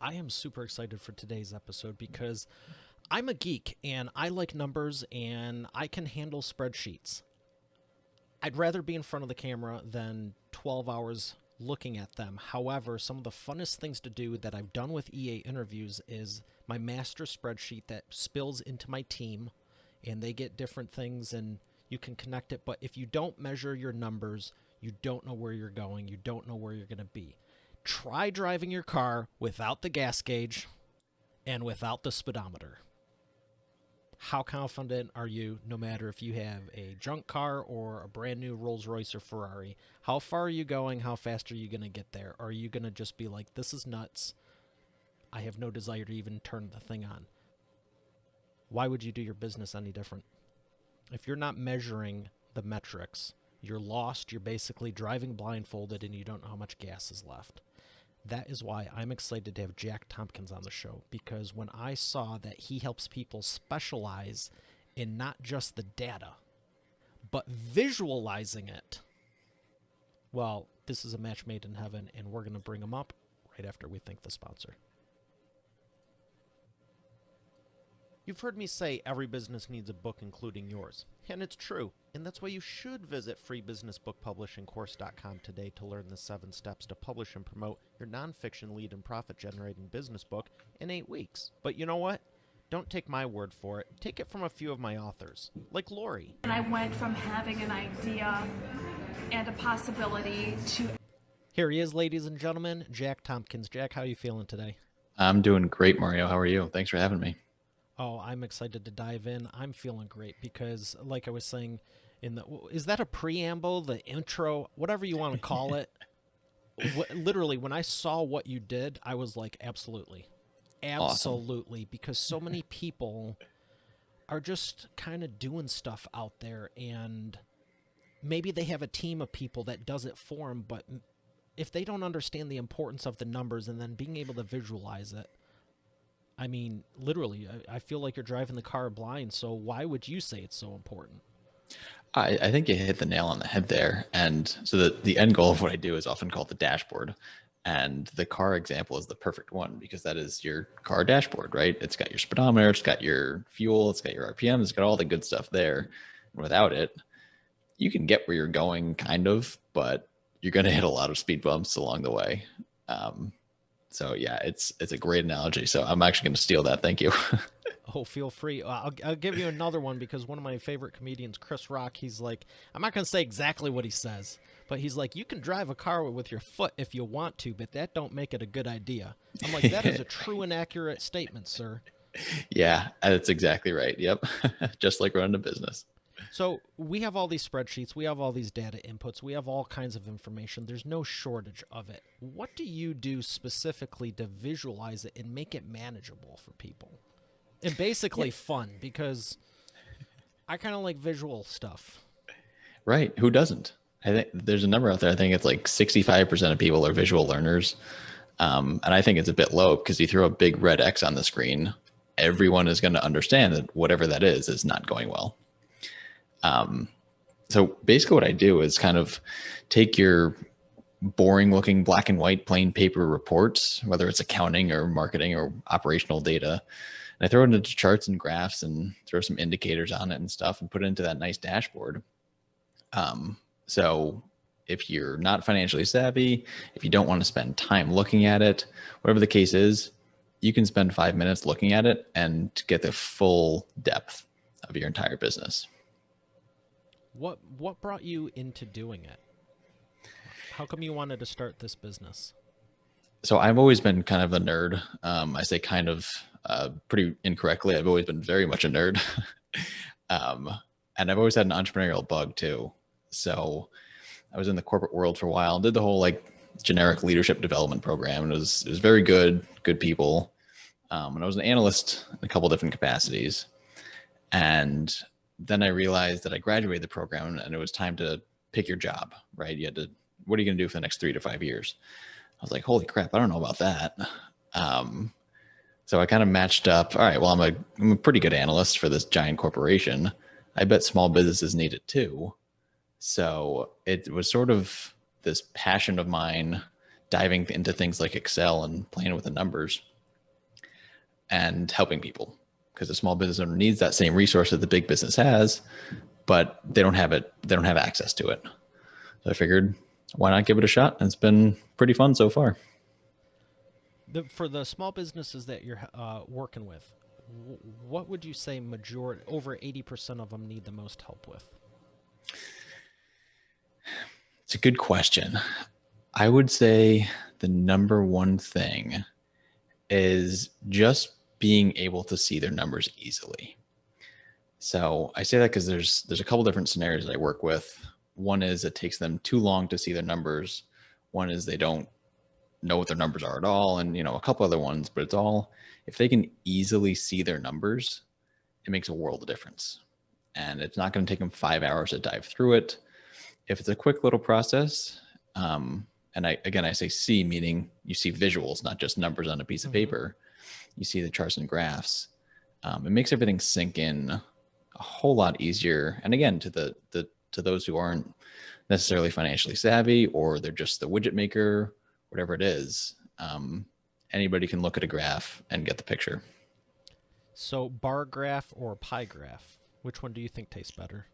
I am super excited for today's episode because I'm a geek and I like numbers and I can handle spreadsheets. I'd rather be in front of the camera than 12 hours looking at them. However, some of the funnest things to do that I've done with EA interviews is my master spreadsheet that spills into my team and they get different things and you can connect it. But if you don't measure your numbers, you don't know where you're going. You don't know where you're going to be. Try driving your car without the gas gauge and without the speedometer. How confident are you, no matter if you have a junk car or a brand new Rolls Royce or Ferrari? How far are you going? How fast are you going to get there? Or are you going to just be like, this is nuts. I have no desire to even turn the thing on. Why would you do your business any different? If you're not measuring the metrics, you're lost. You're basically driving blindfolded and you don't know how much gas is left. That is why I'm excited to have Jack Tompkins on the show, because when I saw that he helps people specialize in not just the data, but visualizing it, well, this is a match made in heaven, and we're going to bring him up right after we thank the sponsor. You've heard me say every business needs a book, including yours. And it's true. And that's why you should visit freebusinessbookpublishingcourse.com today to learn the 7 steps to publish and promote your nonfiction lead and profit-generating business book in 8 weeks. But you know what? Don't take my word for it. Take it from a few of my authors, like Lori. And I went from having an idea and a possibility to... Here he is, ladies and gentlemen, Jack Tompkins. Jack, how are you feeling today? I'm doing great, Mario. How are you? Thanks for having me. Oh, I'm excited to dive in. I'm feeling great because, like I was saying, is that a preamble, the intro, whatever you want to call it? Literally, when I saw what you did, I was like, absolutely, absolutely, awesome. Because so many people are just kind of doing stuff out there, and maybe they have a team of people that does it for them, but if they don't understand the importance of the numbers and then being able to visualize it, I mean, literally, I feel like you're driving the car blind, so why would you say it's so important? I think you hit the nail on the head there. And so the end goal of what I do is often called the dashboard. And the car example is the perfect one because that is your car dashboard, right? It's got your speedometer, it's got your fuel, it's got your RPM, it's got all the good stuff there. And without it, you can get where you're going, kind of, but you're going to hit a lot of speed bumps along the way. So yeah, it's a great analogy. So I'm actually going to steal that. Thank you. Oh, feel free. I'll give you another one because one of my favorite comedians, Chris Rock, he's like, I'm not going to say exactly what he says, but he's like, you can drive a car with your foot if you want to, but that don't make it a good idea. I'm like, that is a true and accurate statement, sir. Yeah, that's exactly right. Yep. Just like running a business. So we have all these spreadsheets, we have all these data inputs, we have all kinds of information. There's no shortage of it. What do you do specifically to visualize it and make it manageable for people? And basically fun, because I kind of like visual stuff. Right. Who doesn't? I think there's a number out there. I think it's like 65% of people are visual learners. And I think it's a bit low because you throw a big red X on the screen, everyone is going to understand that whatever that is not going well. So basically what I do is kind of take your boring looking black and white plain paper reports, whether it's accounting or marketing or operational data, and I throw it into charts and graphs and throw some indicators on it and stuff and put it into that nice dashboard. So if you're not financially savvy, if you don't want to spend time looking at it, whatever the case is, you can spend 5 minutes looking at it and get the full depth of your entire business. What brought you into doing it? How come you wanted to start this business? So I've always been kind of a nerd. I say kind of pretty incorrectly. I've always been very much a nerd. And I've always had an entrepreneurial bug too. So I was in the corporate world for a while and did the whole like generic leadership development program. And it was very good people. And I was an analyst in a couple different capacities. And then I realized that I graduated the program and it was time to pick your job, right? What are you going to do for the next 3 to 5 years? I was like, holy crap, I don't know about that. So I kind of matched up. All right, well, I'm a pretty good analyst for this giant corporation. I bet small businesses need it too. So it was sort of this passion of mine diving into things like Excel and playing with the numbers. and helping people, because a small business owner needs that same resource that the big business has, but they don't have it. They don't have access to it. So I figured, why not give it a shot? And it's been pretty fun so far. For the small businesses that you're working with, what would you say majority, over 80% of them need the most help with? It's a good question. I would say the number one thing is just being able to see their numbers easily. So I say that because there's a couple different scenarios that I work with. One is it takes them too long to see their numbers. One is they don't know what their numbers are at all, and a couple other ones. But it's all, if they can easily see their numbers, it makes a world of difference. And it's not going to take them 5 hours to dive through it. If it's a quick little process, and I say see, meaning you see visuals, not just numbers on a piece of paper. You see the charts and graphs. It makes everything sink in a whole lot easier. And again, to those who aren't necessarily financially savvy, or they're just the widget maker, whatever it is, anybody can look at a graph and get the picture. So bar graph or pie graph, which one do you think tastes better?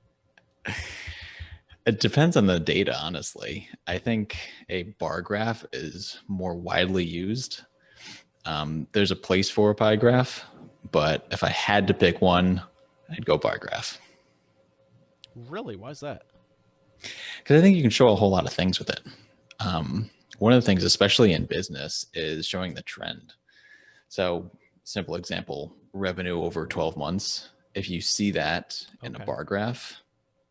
It depends on the data, honestly. I think a bar graph is more widely used. There's a place for a pie graph, but if I had to pick one, I'd go bar graph. Really? Why is that? Because I think you can show a whole lot of things with it. One of the things, especially in business, is showing the trend. So, simple example, revenue over 12 months. If you see that in a bar graph,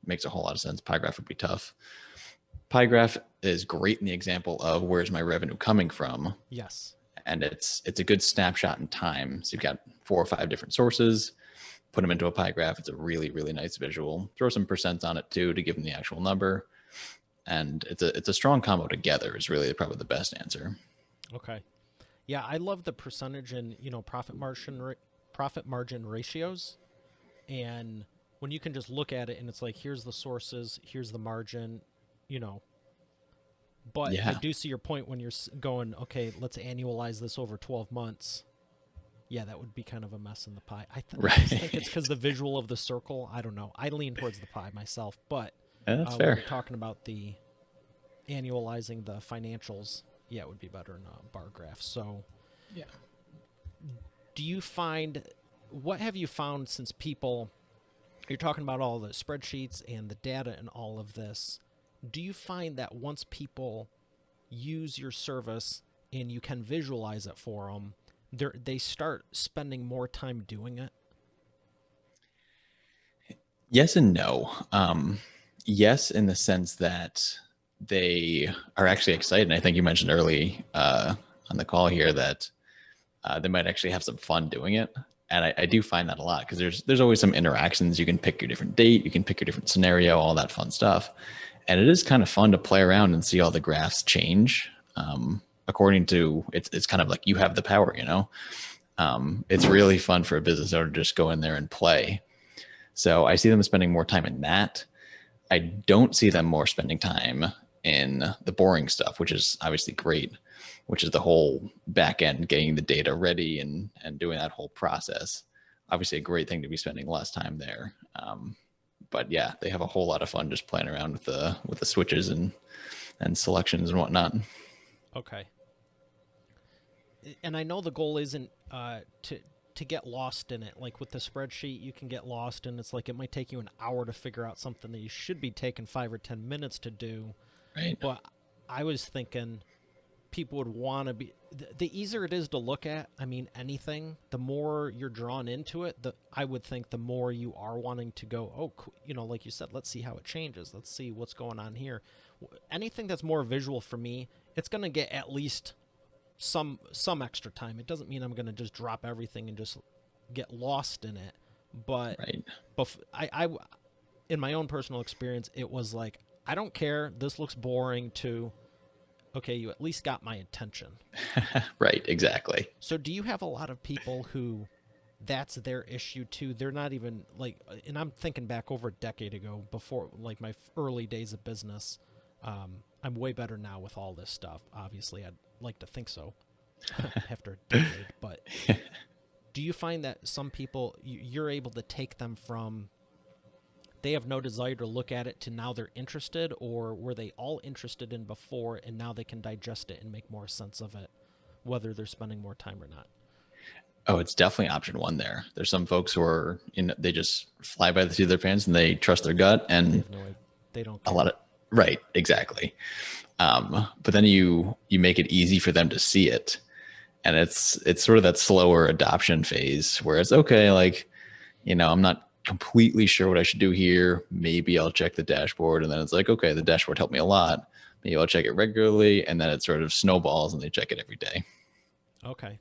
makes a whole lot of sense. Pie graph would be tough. Pie graph is great in the example of where's my revenue coming from. Yes. And it's a good snapshot in time. So you've got 4 or 5 different sources, put them into a pie graph. It's a really, really nice visual. Throw some percents on it too to give them the actual number. And it's a strong combo together is really probably the best answer. Okay. Yeah, I love the percentage and, profit margin ratios. And when you can just look at it and it's like, here's the sources, here's the margin, But yeah. I do see your point when you're going, okay, let's annualize this over 12 months. Yeah, that would be kind of a mess in the pie. I just think it's because the visual of the circle. I don't know. I lean towards the pie myself, but that's fair. When you're talking about the annualizing the financials, yeah, it would be better in a bar graph. So, yeah. What have you found since you're talking about all the spreadsheets and the data and all of this, do you find that once people use your service and you can visualize it for them, they start spending more time doing it? Yes and no. Yes, in the sense that they are actually excited. And I think you mentioned early on the call here that they might actually have some fun doing it. And I do find that a lot because there's always some interactions. You can pick your different date, you can pick your different scenario, all that fun stuff. And it is kind of fun to play around and see all the graphs change according to it's kind of like you have the power, It's really fun for a business owner to just go in there and play. So I see them spending more time in that. I don't see them more spending time in the boring stuff, which is obviously great, which is the whole back end, getting the data ready and doing that whole process. Obviously a great thing to be spending less time there. But yeah, they have a whole lot of fun just playing around with the switches and selections and whatnot. Okay. And I know the goal isn't to get lost in it. Like with the spreadsheet, you can get lost and it's like it might take you an hour to figure out something that you should be taking 5 or 10 minutes to do. Right. But I was thinking people would want to be the easier it is to look at. I mean, anything, the more you're drawn into it, I would think the more you are wanting to go, like you said, let's see how it changes. Let's see what's going on here. Anything that's more visual for me, it's going to get at least some extra time. It doesn't mean I'm going to just drop everything and just get lost in it. But right. I in my own personal experience, it was like, I don't care. This looks boring to, okay, you at least got my attention. Right, exactly. So do you have a lot of people who that's their issue too? They're not even like, and I'm thinking back over a decade ago before like my early days of business. I'm way better now with all this stuff. Obviously, I'd like to think so after a decade, but do you find that some people, you're able to take them from they have no desire to look at it to now they're interested, or were they all interested in before and now they can digest it and make more sense of it, whether they're spending more time or not? Oh, it's definitely option one there. There's some folks who are they just fly by the seat of their pants and they trust their gut, They and have no idea. They don't care. a lot of right, exactly. But then you make it easy for them to see it, and it's sort of that slower adoption phase where it's okay, like, I'm not completely sure what I should do here. Maybe I'll check the dashboard, and then it's like, okay, the dashboard helped me a lot. Maybe I'll check it regularly, and then it sort of snowballs and they check it every day. Okay.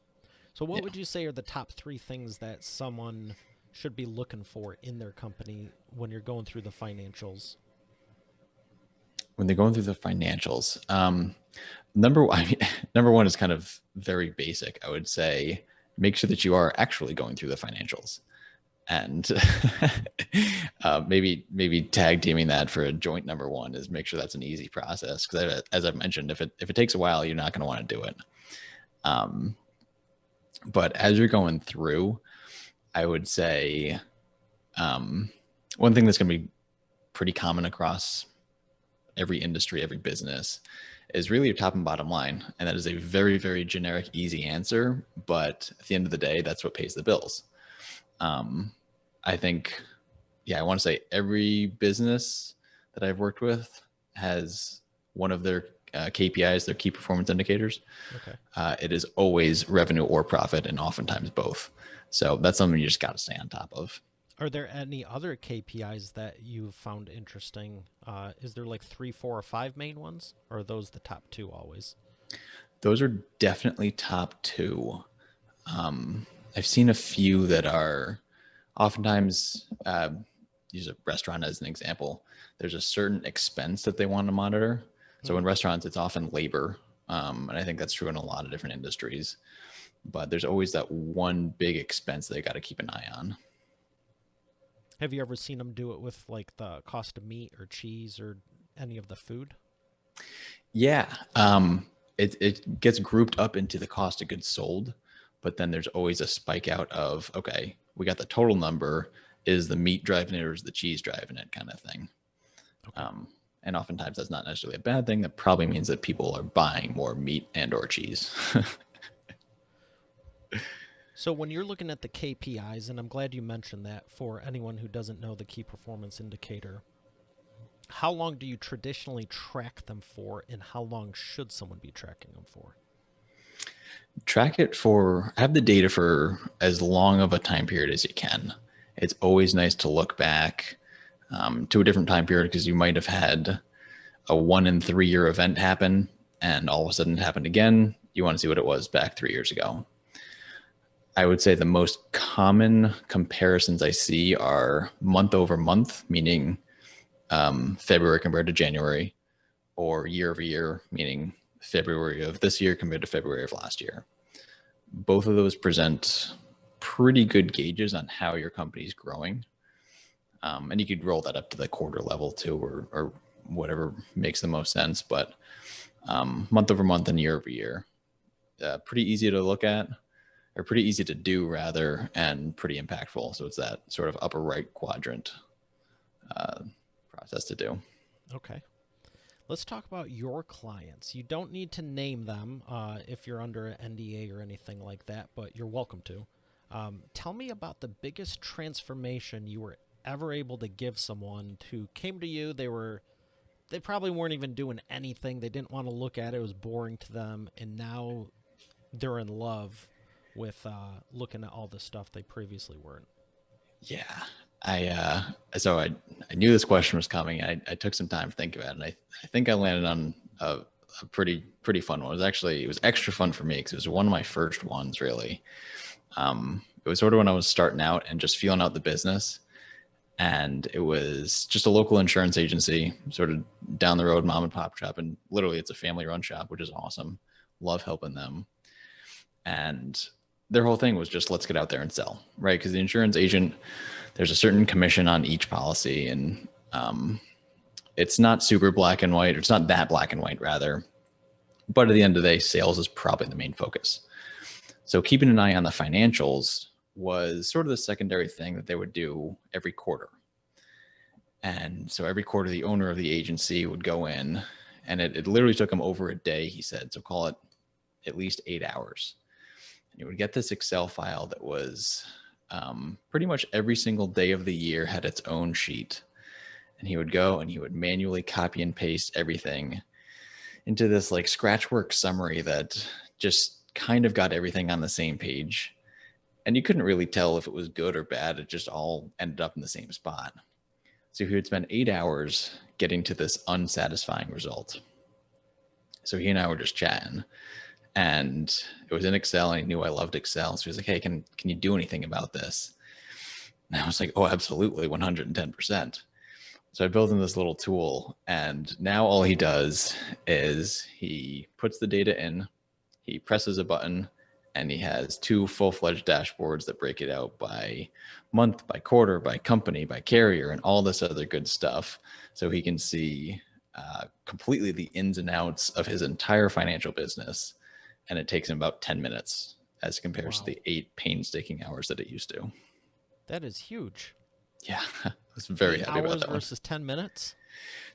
So what would you say are the top 3 things that someone should be looking for in their company when you're going through the financials? When they're going through the financials, number one is kind of very basic. I would say make sure that you are actually going through the financials, and maybe tag teaming that for a joint number one is make sure that's an easy process, because as I've mentioned, if it takes a while, you're not going to want to do it. But as you're going through, I would say one thing that's going to be pretty common across every industry, every business, is really your top and bottom line. And that is a very, very generic, easy answer. But at the end of the day, that's what pays the bills. I think, I want to say every business that I've worked with has one of their KPIs, their key performance indicators. Okay. It is always revenue or profit, and oftentimes both. So that's something you just got to stay on top of. Are there any other KPIs that you've found interesting? Is there like 3, 4, or 5 main ones, or are those the top 2 always? Those are definitely top 2. I've seen a few that are oftentimes, use a restaurant as an example. There's a certain expense that they want to monitor. So in restaurants, it's often labor. And I think that's true in a lot of different industries. But there's always that one big expense they got to keep an eye on. Have you ever seen them do it with like the cost of meat or cheese or any of the food? Yeah. It gets grouped up into the cost of goods sold, but then there's always a spike out of, okay, we got the total number. Is the meat driving it or is the cheese driving it, kind of thing? Okay. And oftentimes that's not necessarily a bad thing. That probably means that people are buying more meat and or cheese. So when you're looking at the KPIs, and I'm glad you mentioned that for anyone who doesn't know the key performance indicator, how long do you traditionally track them for, and how long should someone be tracking them for? Track it for, have the data for as long of a time period as you can. It's always nice to look back to a different time period, because you might have had a 1 in 3 year event happen and all of a sudden it happened again. You want to see what it was back 3 years ago. I would say the most common comparisons I see are month over month, meaning February compared to January, or year over year, meaning February of this year compared to February of last year. Both of those present pretty good gauges on how your company's growing. And you could roll that up to the quarter level too, or whatever makes the most sense. But month over month and year over year, pretty easy to look at, or pretty easy to do rather, and pretty impactful. So it's that sort of upper right quadrant process to do. Okay. Let's talk about your clients. You don't need to name them if you're under an NDA or anything like that, but you're welcome to. Tell me about the biggest transformation you were ever able to give someone who came to you. They probably weren't even doing anything. They didn't want to look at it. It was boring to them. And now they're in love with looking at all the stuff they previously weren't. Yeah. I knew this question was coming. I took some time to think about it, and I think I landed on a pretty fun one. It was extra fun for me because it was one of my first ones, really. It was sort of when I was starting out and just feeling out the business. And it was just a local insurance agency, sort of down the road, mom and pop shop. And literally it's a family run shop, which is awesome. Love helping them. And their whole thing was just, let's get out there and sell, right? Because the insurance agent, there's a certain commission on each policy, and it's not super black and white, or it's not that black and white rather. But at the end of the day, sales is probably the main focus. So keeping an eye on the financials was sort of the secondary thing that they would do every quarter. And so every quarter, the owner of the agency would go in, and it literally took him over a day, he said. So call it at least 8 hours. And he would get this Excel file that was pretty much every single day of the year had its own sheet. And he would go and he would manually copy and paste everything into this like scratchwork summary that just kind of got everything on the same page. And you couldn't really tell if it was good or bad. It just all ended up in the same spot. So he would spend 8 hours getting to this unsatisfying result. So he and I were just chatting, and it was in Excel, and he knew I loved Excel. So he was like, hey, can you do anything about this? And I was like, oh, absolutely, 110%. So I built him this little tool, and now all he does is he puts the data in, he presses a button, and he has 2 full-fledged dashboards that break it out by month, by quarter, by company, by carrier, and all this other good stuff. So he can see completely the ins and outs of his entire financial business. And it takes him about 10 minutes as compared to the 8 painstaking hours that it used to. That is huge. Yeah, I was very happy about that versus 10 minutes?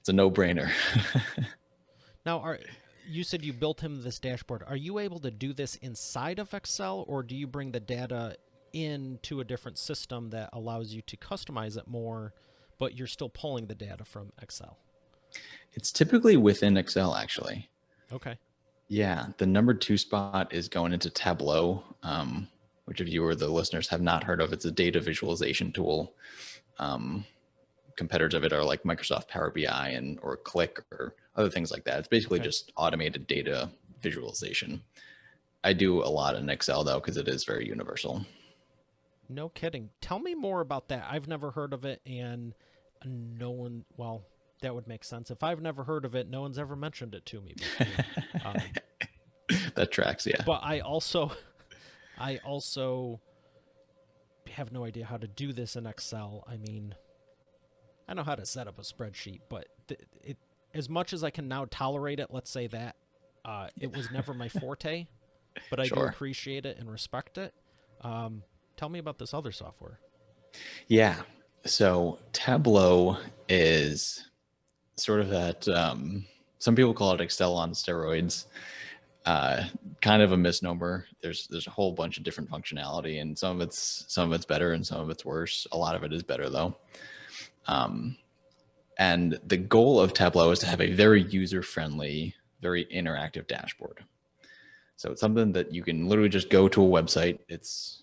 It's a no-brainer. Now, you said you built him this dashboard. Are you able to do this inside of Excel, or do you bring the data into a different system that allows you to customize it more, but you're still pulling the data from Excel? It's typically within Excel, actually. Okay. Yeah, the number 2 spot is going into Tableau, which if you or the listeners have not heard of, it's a data visualization tool. Competitors of it are like Microsoft Power BI or Qlik or other things like that. It's basically just automated data visualization. I do a lot in Excel though, because it is very universal. No kidding. Tell me more about that. I've never heard of it, and no one, well, that would make sense. If I've never heard of it, no one's ever mentioned it to me before. That tracks, yeah. But I also have no idea how to do this in Excel. I mean, I know how to set up a spreadsheet, but as much as I can now tolerate it, let's say that, it was never my forte, but I do appreciate it and respect it. Tell me about this other software. Yeah. So Tableau is sort of that, some people call it Excel on steroids. Kind of a misnomer. There's a whole bunch of different functionality, and some of it's better and some of it's worse. A lot of it is better though. And the goal of Tableau is to have a very user-friendly, very interactive dashboard. So it's something that you can literally just go to a website. It's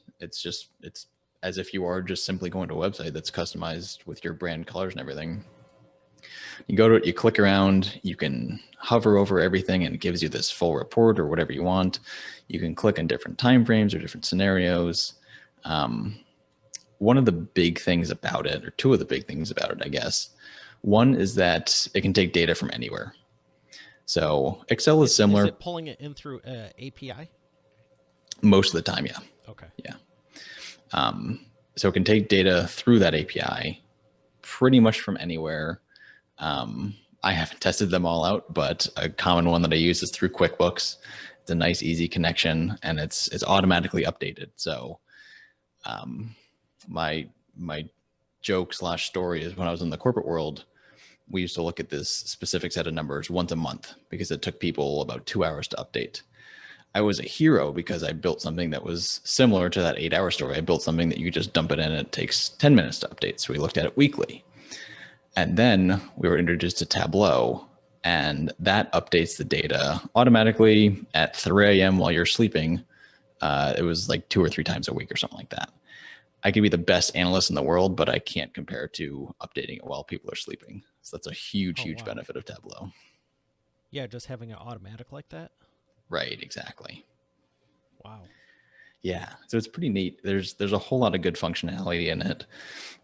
as if you are just simply going to a website that's customized with your brand colors and everything. You go to it, you click around, you can hover over everything and it gives you this full report or whatever you want. You can click on different time frames or different scenarios. One of the big things about it, or 2 of the big things about it, I guess. One is that it can take data from anywhere. So Excel is similar. Is it pulling it in through API? Most of the time, yeah. Okay. Yeah. So it can take data through that API pretty much from anywhere. I haven't tested them all out, but a common one that I use is through QuickBooks. It's a nice, easy connection, and it's automatically updated. So my joke / story is when I was in the corporate world, we used to look at this specific set of numbers once a month because it took people about 2 hours to update. I was a hero because I built something that was similar to that 8-hour story. I built something that you could just dump it in and it takes 10 minutes to update. So we looked at it weekly. And then we were introduced to Tableau, and that updates the data automatically at 3 a.m. while you're sleeping. It was like 2 or 3 times a week or something like that. I could be the best analyst in the world, but I can't compare to updating it while people are sleeping. So that's a huge benefit of Tableau. Yeah, just having it automatic like that? Right, exactly. Wow. Yeah, so it's pretty neat. There's a whole lot of good functionality in it.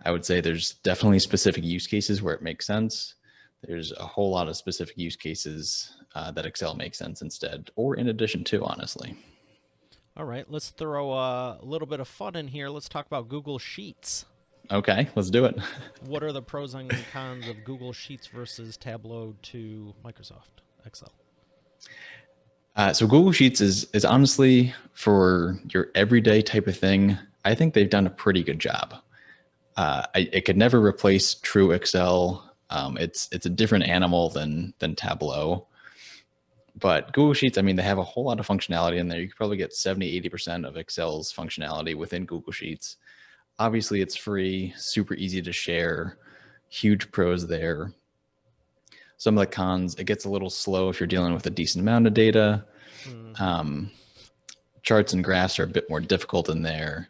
I would say there's definitely specific use cases where it makes sense. There's a whole lot of specific use cases that Excel makes sense instead, or in addition to, honestly. All right, let's throw a little bit of fun in here. Let's talk about Google Sheets. Okay, let's do it. What are the pros and cons of Google Sheets versus Tableau to Microsoft Excel? So Google Sheets is honestly, for your everyday type of thing, I think they've done a pretty good job. It could never replace true Excel. It's a different animal than Tableau. But Google Sheets, I mean, they have a whole lot of functionality in there. You could probably get 70, 80% of Excel's functionality within Google Sheets. Obviously, it's free, super easy to share, huge pros there. Some of the cons, it gets a little slow if you're dealing with a decent amount of data. Charts and graphs are a bit more difficult in there.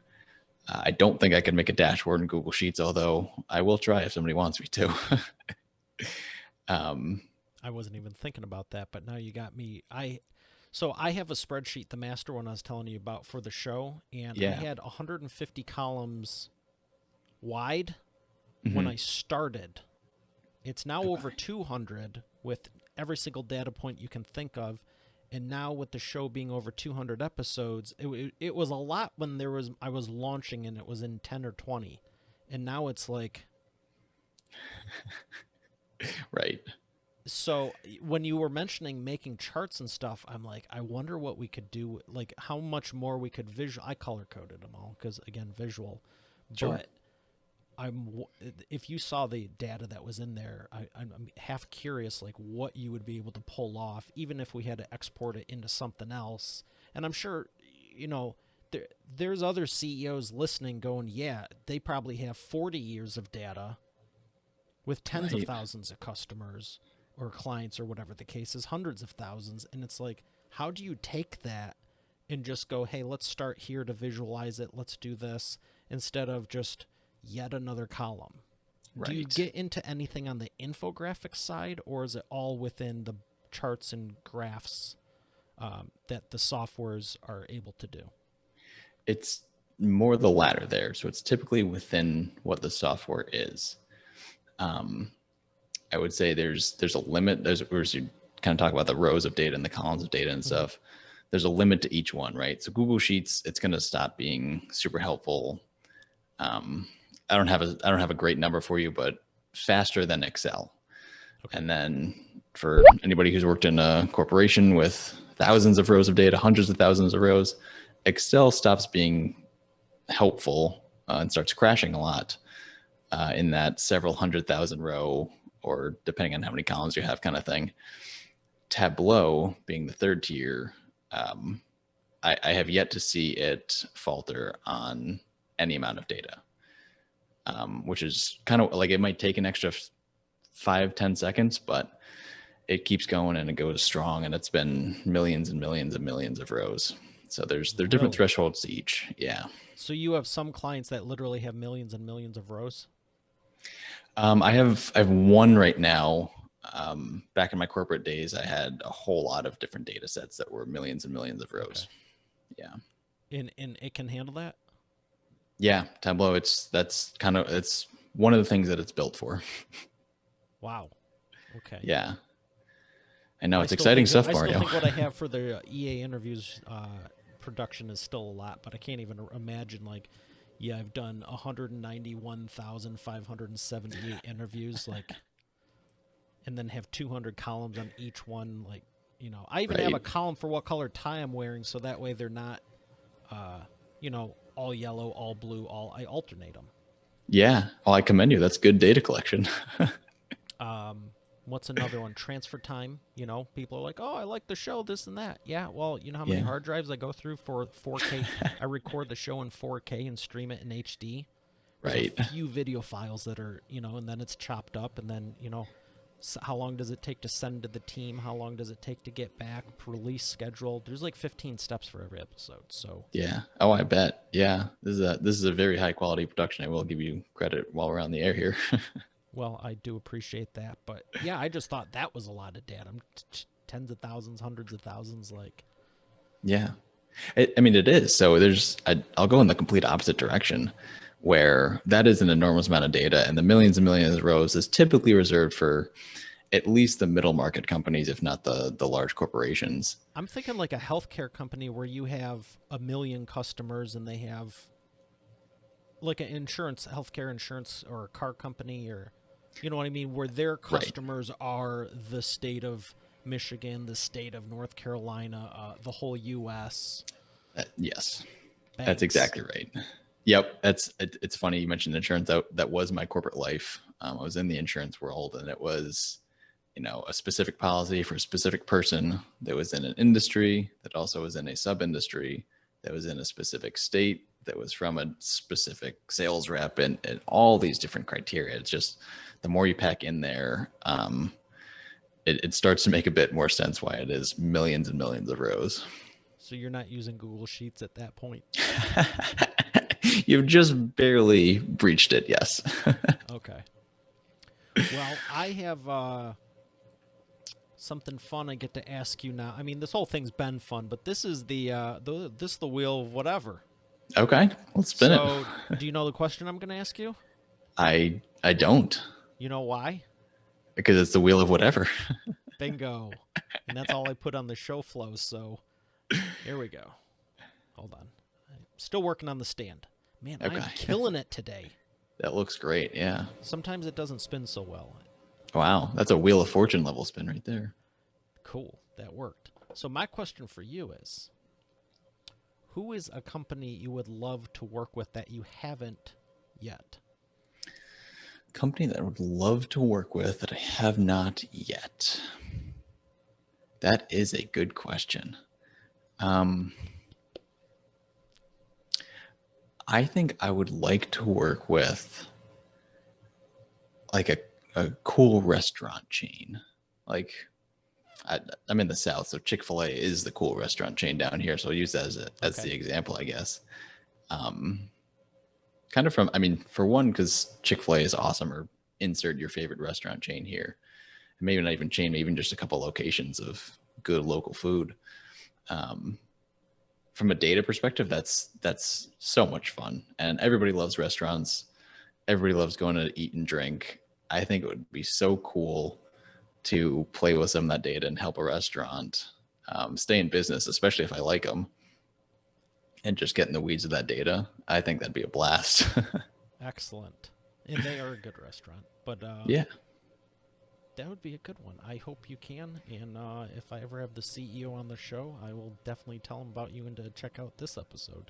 I don't think I could make a dashboard in Google Sheets, although I will try if somebody wants me to. I wasn't even thinking about that, but now you got me. So I have a spreadsheet, the master one I was telling you about for the show, and I had 150 columns wide when I started. It's now over 200 with every single data point you can think of. And now with the show being over 200 episodes, it was a lot when I was launching and it was in 10 or 20. And now it's like... Right. So when you were mentioning making charts and stuff, I'm like, I wonder what we could do, like how much more we could visual. I color coded them all because, again, visual. Sure. But if you saw the data that was in there, I'm half curious, like what you would be able to pull off, even if we had to export it into something else. And I'm sure, there's other CEOs listening going, yeah, they probably have 40 years of data with tens of thousands of customers or clients or whatever the case is, hundreds of thousands. And it's like, how do you take that and just go, hey, let's start here to visualize it. Let's do this instead of just yet another column. Right. Do you get into anything on the infographic side, or is it all within the charts and graphs that the softwares are able to do? It's more the latter there. So it's typically within what the software is. I would say there's a limit. Whereas you kind of talk about the rows of data and the columns of data and stuff. There's a limit to each one, right? So Google Sheets, it's going to stop being super helpful. I don't have a great number for you, but faster than Excel. Okay. And then for anybody who's worked in a corporation with thousands of rows of data, hundreds of thousands of rows, Excel stops being helpful and starts crashing a lot in that several 100,000 row, or depending on how many columns you have, kind of thing. Tableau being the third tier, I have yet to see it falter on any amount of data, which is kind of like, it might take an extra 5-10 seconds, but it keeps going and it goes strong, and it's been millions and millions and millions of rows. So there are different thresholds to each. Yeah. So you have some clients that literally have millions and millions of rows? I have one right now. Back in my corporate days, I had a whole lot of different data sets that were millions and millions of rows. Okay. Yeah. And it can handle that? Yeah. Tableau, it's one of the things that it's built for. Wow. Okay. Yeah. I know it's exciting stuff, Mario. I still think what I have for the EA interviews production is still a lot, but I can't even imagine, like, I've done 191,578 interviews, like, and then have 200 columns on each one. Like, I even have a column for what color tie I'm wearing, so that way they're not, all yellow, all blue, I alternate them. Yeah. Well, I commend you. That's good data collection. What's another one? Transfer time. People are like, oh, I like the show, this and that. Yeah, well, you know how many hard drives I go through for 4K? I record the show in 4K and stream it in HD. There's a few video files that are, and then it's chopped up, and then, how long does it take to send to the team? How long does it take to get back? Release schedule. There's like 15 steps for every episode. So yeah. Oh, I bet. Yeah. This is a very high quality production. I will give you credit while we're on the air here. Well, I do appreciate that, but yeah, I just thought that was a lot of data. Tens of thousands, hundreds of thousands, like. Yeah, I mean, it is. So I'll go in the complete opposite direction, where that is an enormous amount of data, and the millions and millions of rows is typically reserved for at least the middle market companies, if not the large corporations. I'm thinking like a healthcare company where you have 1 million customers and they have like an healthcare insurance, or a car company, or, you know what I mean? Where their customers are the state of Michigan, the state of North Carolina, the whole U.S. Yes, banks. That's exactly right. Yep, it's funny you mentioned insurance. That was my corporate life. I was in the insurance world, and it was, a specific policy for a specific person that was in an industry that also was in a sub industry that was in a specific state that was from a specific sales rep, and all these different criteria. It's just the more you pack in there, it starts to make a bit more sense why it is millions and millions of rows. So you're not using Google Sheets at that point? You've just barely breached it, yes. Okay. Well, I have something fun I get to ask you now. I mean, this whole thing's been fun, but this is the wheel of whatever. Okay, let's spin it. So, do you know the question I'm going to ask you? I don't. You know why? Because it's the wheel of whatever. Bingo. And that's all I put on the show flow, so here we go. Hold on. I'm still working on the stand. Man, okay. I'm killing it today. That looks great, yeah. Sometimes it doesn't spin so well. Wow, that's a Wheel of Fortune level spin right there. Cool, that worked. So my question for you is, who is a company you would love to work with that you haven't yet? Company that I would love to work with that I have not yet. That is a good question. I think I would like to work with like a cool restaurant chain. Like I'm in the South, so Chick-fil-A is the cool restaurant chain down here. So I'll use that as the example, I guess. Kind of for one, because Chick-fil-A is awesome, or insert your favorite restaurant chain here. And maybe not even chain, maybe even just a couple locations of good local food. From a data perspective, that's so much fun. And everybody loves restaurants. Everybody loves going to eat and drink. I think it would be so cool to play with some of that data and help a restaurant stay in business, especially if I like them, and just get in the weeds of that data. I think that'd be a blast. Excellent. And they are a good restaurant, but yeah, that would be a good one. I hope you can. And if I ever have the CEO on the show, I will definitely tell him about you and to check out this episode.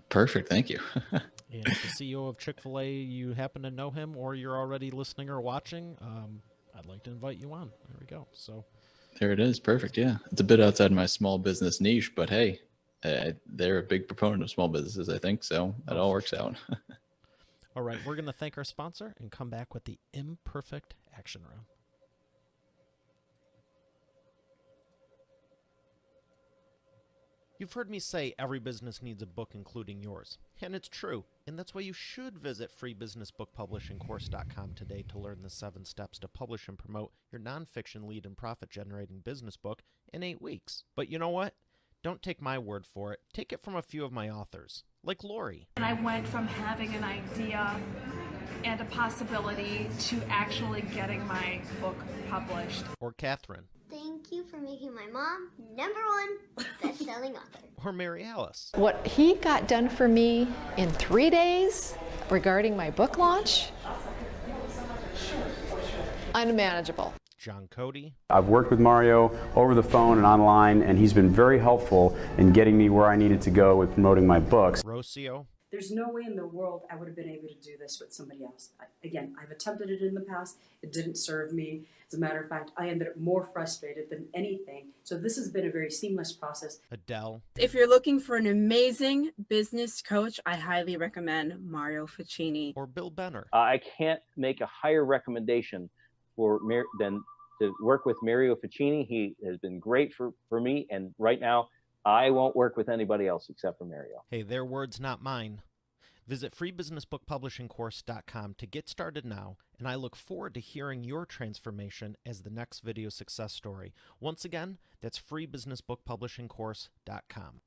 Perfect. Thank you. And if the CEO of Chick-fil-A, you happen to know him, or you're already listening or watching, I'd like to invite you on. There we go. So there it is. Perfect. Yeah. It's a bit outside my small business niche, but hey, they're a big proponent of small businesses, I think. So that all works out. All right. We're going to thank our sponsor and come back with the imperfect action round. You've heard me say every business needs a book, including yours. And it's true. And that's why you should visit freebusinessbookpublishingcourse.com today to learn the 7 steps to publish and promote your nonfiction lead and profit-generating business book in 8 weeks. But you know what? Don't take my word for it. Take it from a few of my authors, like Lori. And I went from having an idea and a possibility to actually getting my book published. Or Catherine. Thank you for making my mom #1 best-selling author. Or Mary Alice. What he got done for me in 3 days regarding my book launch, unmanageable. John Cody. I've worked with Mario over the phone and online, and he's been very helpful in getting me where I needed to go with promoting my books. Rocio. There's no way in the world I would have been able to do this with somebody else. Again, I've attempted it in the past. It didn't serve me. As a matter of fact, I ended up more frustrated than anything. So this has been a very seamless process. Adele. If you're looking for an amazing business coach, I highly recommend Mario Ficini. Or Bill Benner. I can't make a higher recommendation than to work with Mario Ficini. He has been great for me, and right now I won't work with anybody else except for Mario. Hey, their words, not mine. Visit freebusinessbookpublishingcourse.com to get started now, and I look forward to hearing your transformation as the next video success story. Once again, that's freebusinessbookpublishingcourse.com.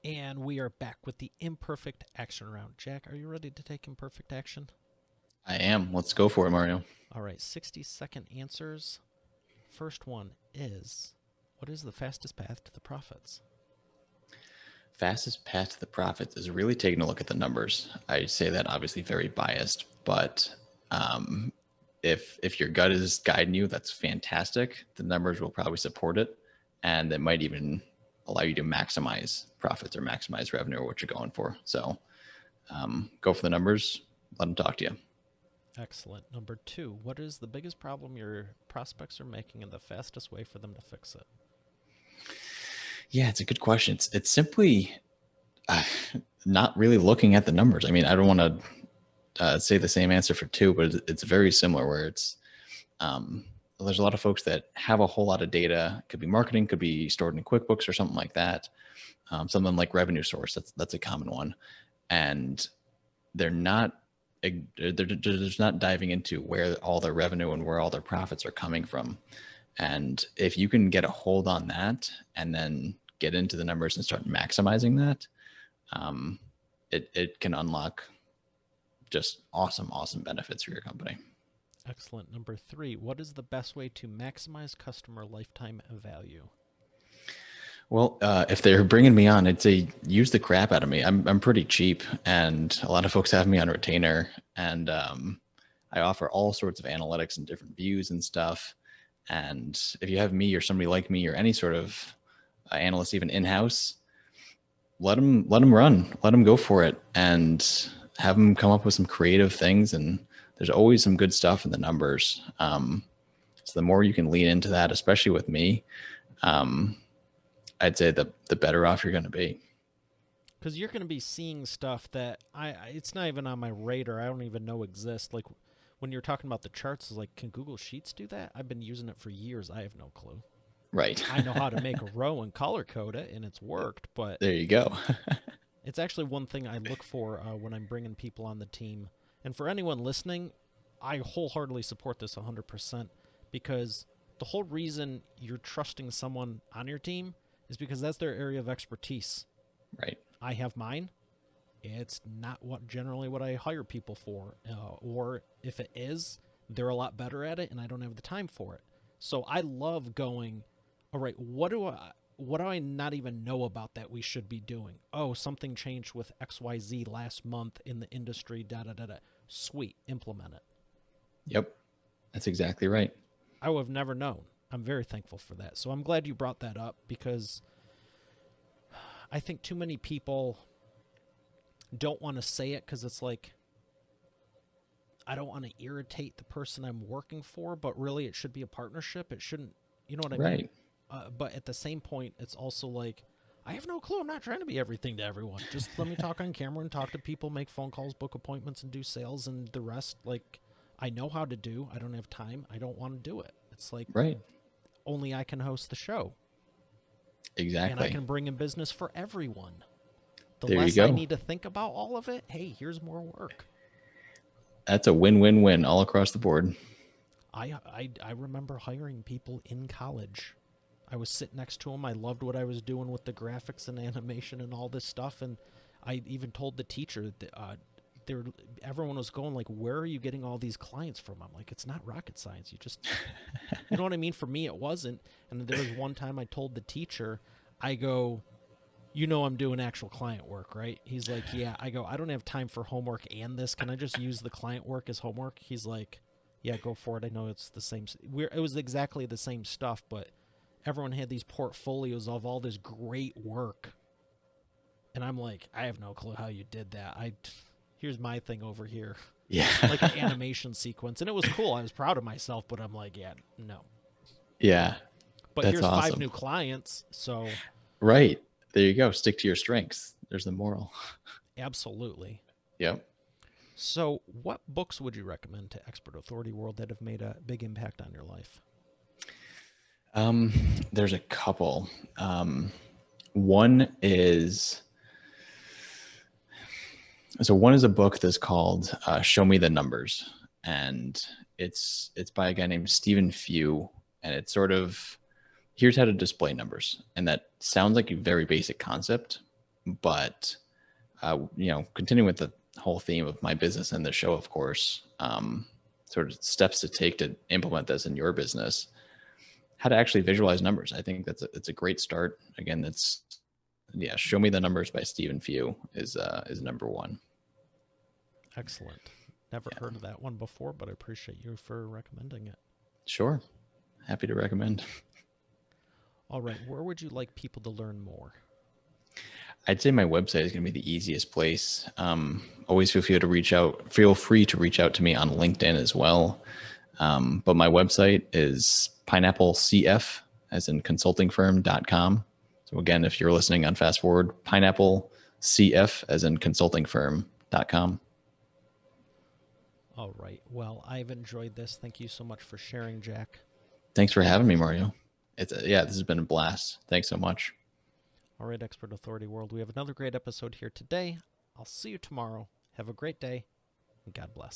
And we are back with the imperfect action round. Jack, are you ready to take imperfect action? I am. Let's go for it, Mario. All right, 60-second answers. First one is, what is the fastest path to the profits? Fastest path to the profits is really taking a look at the numbers. I say that obviously very biased, but if your gut is guiding you, that's fantastic. The numbers will probably support it, and it might even allow you to maximize profits or maximize revenue or what you're going for. So go for the numbers, let them talk to you. Excellent. Number 2, what is the biggest problem your prospects are making and the fastest way for them to fix it? Yeah, it's a good question. It's simply not really looking at the numbers. I mean, I don't want to say the same answer for 2, but it's very similar where it's there's a lot of folks that have a whole lot of data. Could be marketing, could be stored in QuickBooks or something like that. Something like Revenue Source, that's a common one. And they're just not diving into where all their revenue and where all their profits are coming from. And if you can get a hold on that and then get into the numbers and start maximizing that, it can unlock just awesome benefits for your company. Excellent. Number 3, what is the best way to maximize customer lifetime value? Well, if they're bringing me on, I'd say use the crap out of me. I'm pretty cheap, and a lot of folks have me on retainer, and I offer all sorts of analytics and different views and stuff. And if you have me or somebody like me or any sort of analyst, even in-house, let them run, let them go for it, and have them come up with some creative things. And there's always some good stuff in the numbers. So the more you can lean into that, especially with me, I'd say the better off you're going to be. Because you're going to be seeing stuff that it's not even on my radar. I don't even know exists. Like when you're talking about the charts, it's like, can Google Sheets do that? I've been using it for years. I have no clue. Right. I know how to make a row and color code it, and it's worked. But there you go. it's actually one thing I look for when I'm bringing people on the team. And for anyone listening, I wholeheartedly support this 100%, because the whole reason you're trusting someone on your team is because that's their area of expertise. Right. I have mine. It's not generally what I hire people for. Or if it is, they're a lot better at it and I don't have the time for it. So I love going, all right, what do I not even know about that we should be doing? Oh, something changed with XYZ last month in the industry, Sweet, implement it. Yep. That's exactly right. I would have never known. I'm very thankful for that. So I'm glad you brought that up, because I think too many people don't want to say it because it's like, I don't want to irritate the person I'm working for, but really it should be a partnership. It shouldn't, you know what I mean? But at the same point, it's also like, I have no clue. I'm not trying to be everything to everyone. Just let me talk on camera and talk to people, make phone calls, book appointments, and do sales, and the rest, like, I know how to do. I don't have time. I don't want to do it. It's like, right. Only I can host the show. Exactly. And I can bring in business for everyone. The there less you go. I need to think about all of it, hey, here's more work. That's a win-win-win all across the board. I remember hiring people in college. I was sitting next to them. I loved what I was doing with the graphics and animation and all this stuff. And I even told the teacher that everyone was going like, where are you getting all these clients from? I'm like, it's not rocket science. You just, you know what I mean? For me, it wasn't. And there was one time I told the teacher, I go, you know, I'm doing actual client work, right? He's like, yeah. I go, I don't have time for homework and this. Can I just use the client work as homework? He's like, yeah, go for it. I know it's the same. It was exactly the same stuff, but everyone had these portfolios of all this great work. And I'm like, I have no clue how you did that. Here's my thing over here. Yeah. Like an animation sequence. And it was cool. I was proud of myself, but I'm like, yeah, no. Yeah. But here's awesome. 5 new clients. So. Right. There you go. Stick to your strengths. There's the moral. Absolutely. Yep. So what books would you recommend to Expert Authority World that have made a big impact on your life? There's a couple. One is a book that's called Show Me the Numbers, and it's by a guy named Stephen Few, and it's sort of, here's how to display numbers. And that sounds like a very basic concept, but continuing with the whole theme of my business and the show, of course, sort of steps to take to implement this in your business, how to actually visualize numbers. I think it's a great start. Again, that's yeah, Show Me the Numbers by Stephen Few is number one. Excellent. Never heard of that one before, but I appreciate you for recommending it. Sure. Happy to recommend. All right. Where would you like people to learn more? I'd say my website is going to be the easiest place. Always feel free to reach out to me on LinkedIn as well. But my website is pineapplecf, as in consultingfirm.com. So again, if you're listening on Fast Forward, pineapplecf, as in consultingfirm.com. All right. Well, I've enjoyed this. Thank you so much for sharing, Jack. Thanks for having me, Mario. This has been a blast. Thanks so much. All right, Expert Authority World. We have another great episode here today. I'll see you tomorrow. Have a great day, and God bless.